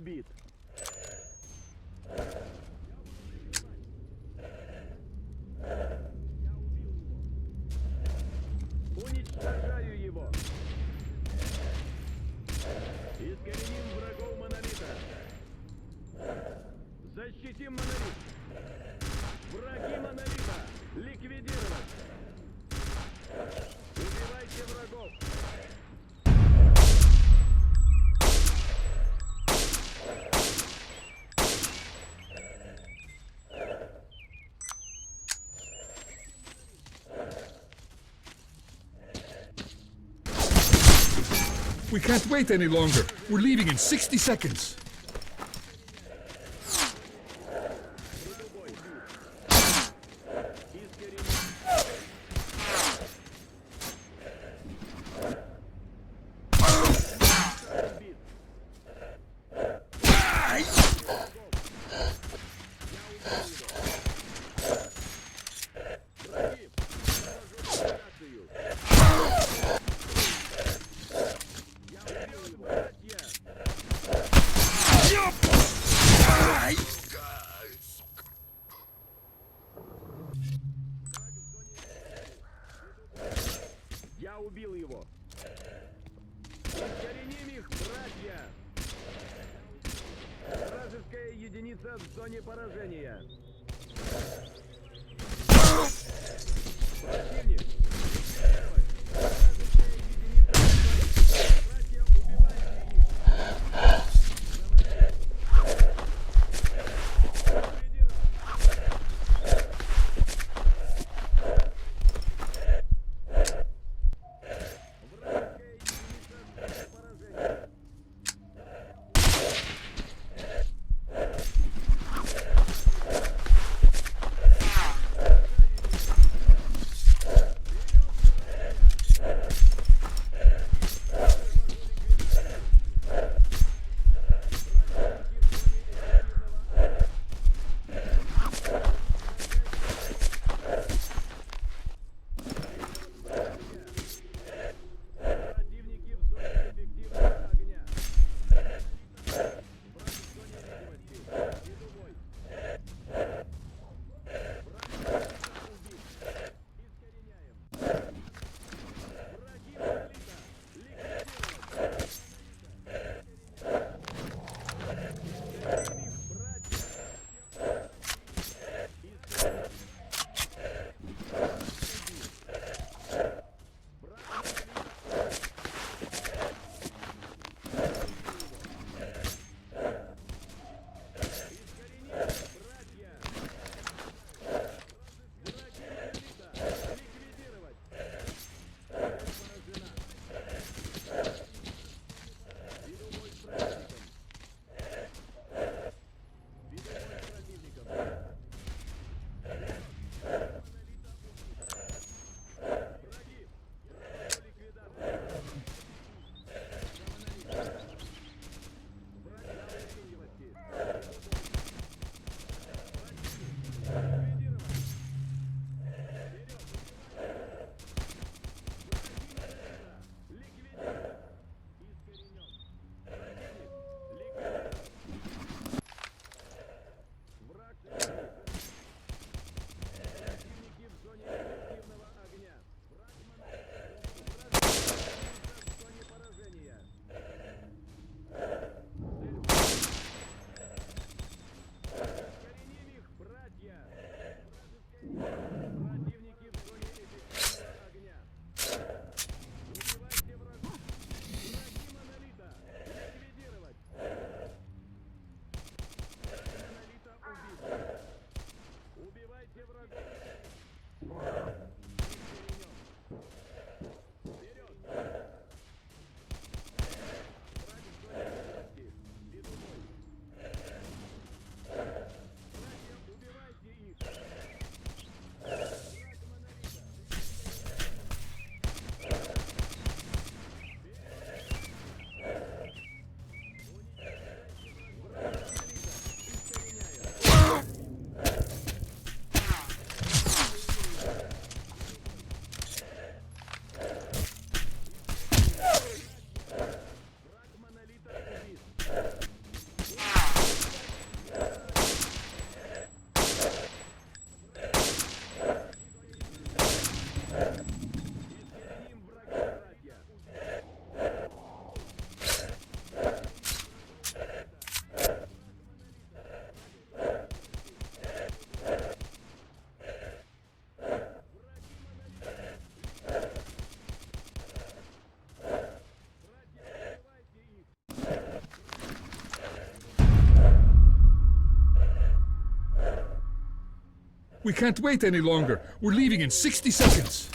убит. Уничтожаю его. Искореним врагов монолита. Защитим монолит. Враги монолита. Ликвидировать. Убивайте врагов. We can't wait any longer. We're leaving in 60 seconds. Я убил его. Искореним их, братья. Вражеская единица в зоне поражения. Противник. We can't wait any longer. We're leaving in 60 seconds.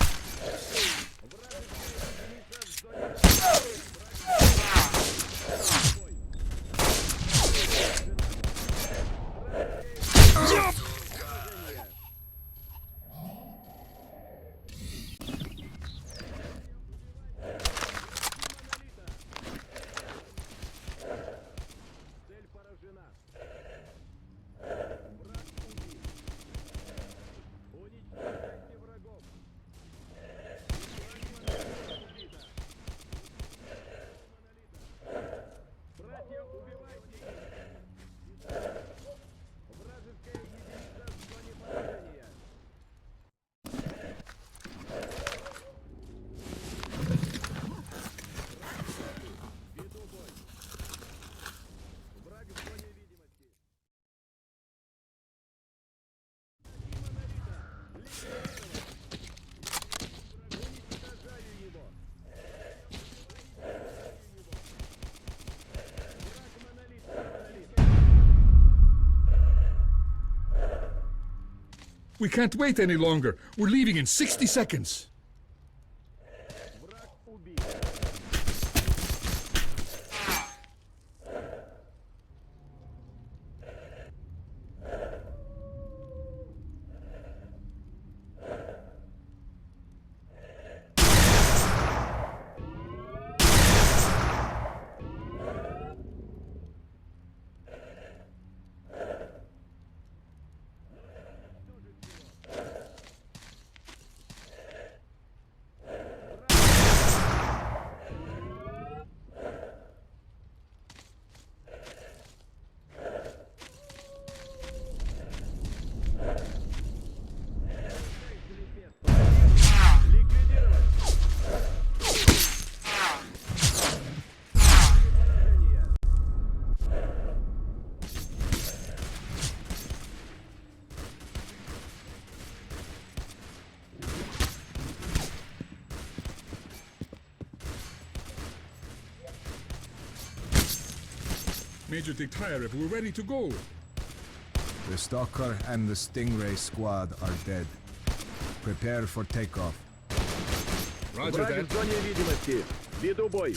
We can't wait any longer. We're leaving in 60 seconds. Major Dictator, we're ready to go. The Stalker and the Stingray squad are dead. Prepare for takeoff. Roger Враг that. в зоне видимости. Веду бой.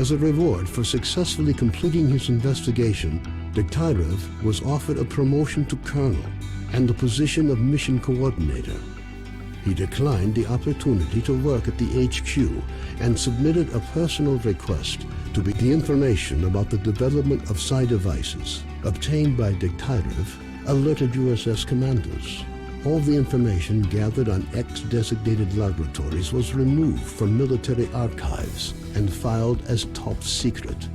As a reward for successfully completing his investigation, Degtyarev was offered a promotion to colonel and the position of mission coordinator. He declined the opportunity to work at the HQ and submitted a personal request to be the information about the development of psi devices obtained by Degtyarev alerted USS commanders. All the information gathered on X-designated laboratories was removed from military archives and filed as top secret.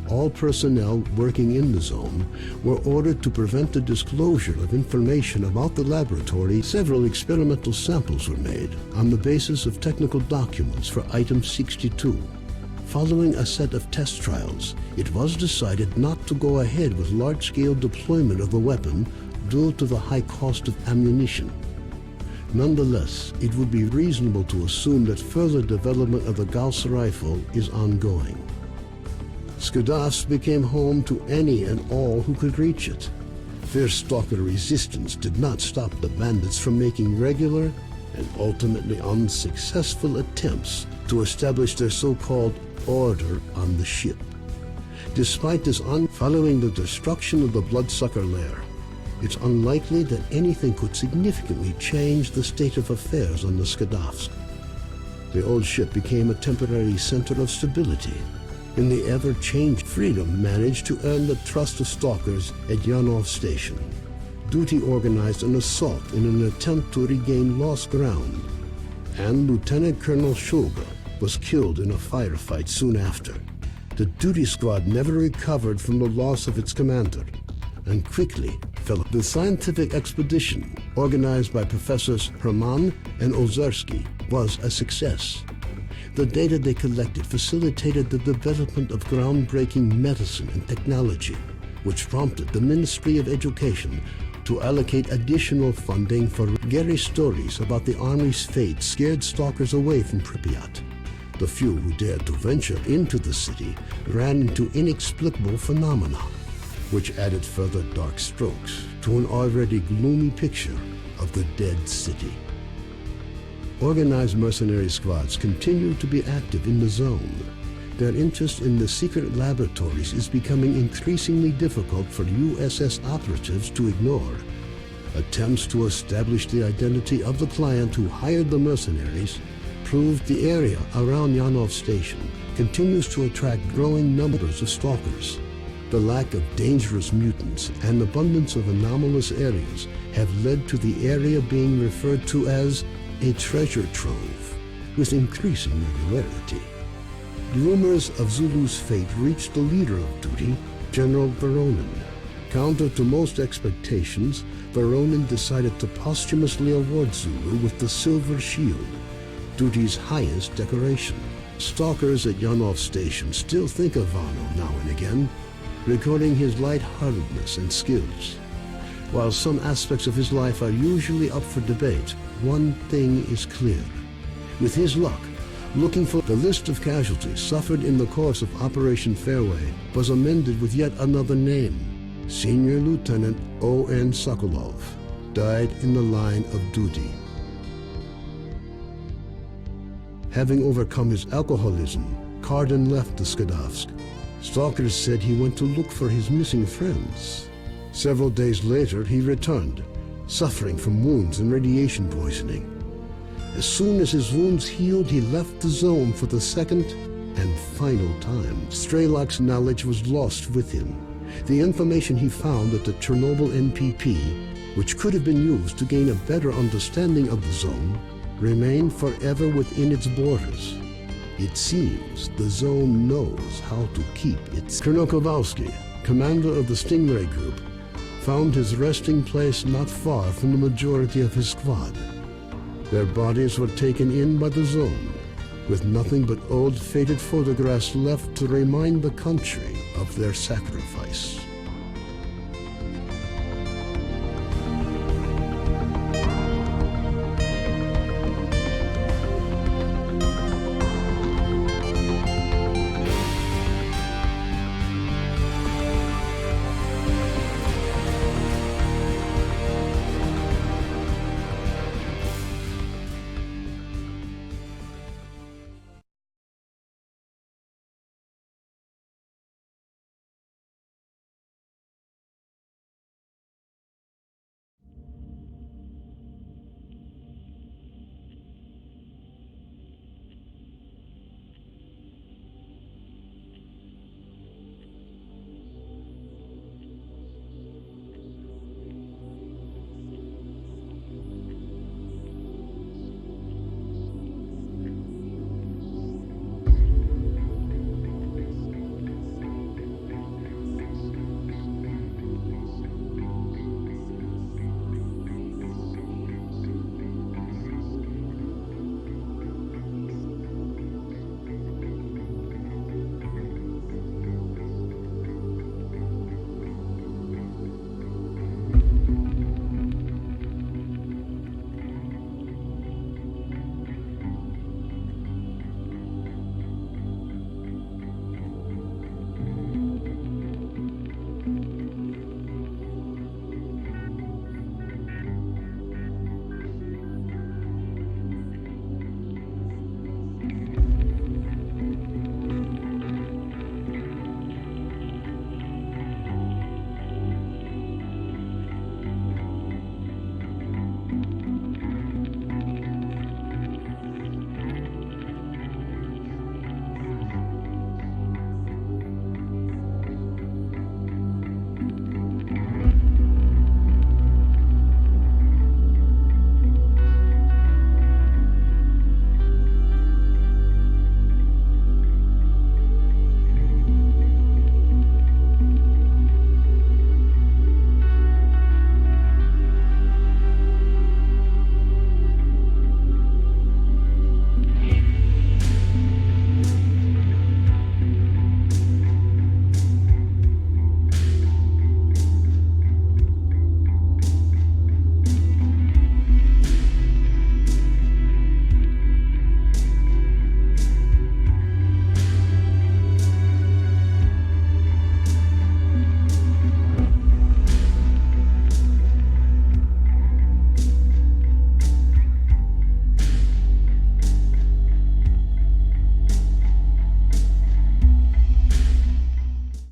All personnel working in the zone were ordered to prevent the disclosure of information about the laboratory. Several experimental samples were made on the basis of technical documents for Item 62. Following a set of test trials, it was decided not to go ahead with large-scale deployment of the weapon due to the high cost of ammunition. Nonetheless, it would be reasonable to assume that further development of the Gauss rifle is ongoing. Skadovsk became home to any and all who could reach it. Fierce stalker resistance did not stop the bandits from making regular and ultimately unsuccessful attempts to establish their so-called order on the ship. Despite this, following the destruction of the Bloodsucker lair, it's unlikely that anything could significantly change the state of affairs on the Skadovsk. The old ship became a temporary center of stability. In the ever-changing Freedom managed to earn the trust of stalkers at Yanov Station. Duty organized an assault in an attempt to regain lost ground, and Lieutenant Colonel Shoga was killed in a firefight soon after. The duty squad never recovered from the loss of its commander, and quickly fell. The scientific expedition, organized by Professors Herman and Ozarski, was a success. The data they collected facilitated the development of groundbreaking medicine and technology, which prompted the Ministry of Education to allocate additional funding for Gary stories about the Army's fate scared stalkers away from Pripyat. The few who dared to venture into the city ran into inexplicable phenomena, which added further dark strokes to an already gloomy picture of the dead city. Organized mercenary squads continue to be active in the zone. Their interest in the secret laboratories is becoming increasingly difficult for USS operatives to ignore. Attempts to establish the identity of the client who hired the mercenaries proved the area around Yanov Station continues to attract growing numbers of stalkers. The lack of dangerous mutants and abundance of anomalous areas have led to the area being referred to as a treasure trove, with increasing regularity. Rumors of Zulu's fate reached the leader of duty, General Veronin. Counter to most expectations, Veronin decided to posthumously award Zulu with the Silver Shield, duty's highest decoration. Stalkers at Yanov Station still think of Vano now and again, recording his lightheartedness and skills. While some aspects of his life are usually up for debate, one thing is clear. With his luck, looking for the list of casualties suffered in the course of Operation Fairway was amended with yet another name. Senior Lieutenant O.N. Sokolov died in the line of duty. Having overcome his alcoholism, Cardin left the Skadovsk. Stalkers said he went to look for his missing friends. Several days later, he returned, suffering from wounds and radiation poisoning. As soon as his wounds healed, he left the zone for the second and final time. Strelok's knowledge was lost with him. The information he found at the Chernobyl NPP, which could have been used to gain a better understanding of the zone, remained forever within its borders. It seems the zone knows how to keep its... Colonel Kowalski, commander of the Stingray Group, found his resting place not far from the majority of his squad. Their bodies were taken in by the zone, with nothing but old faded photographs left to remind the country of their sacrifice.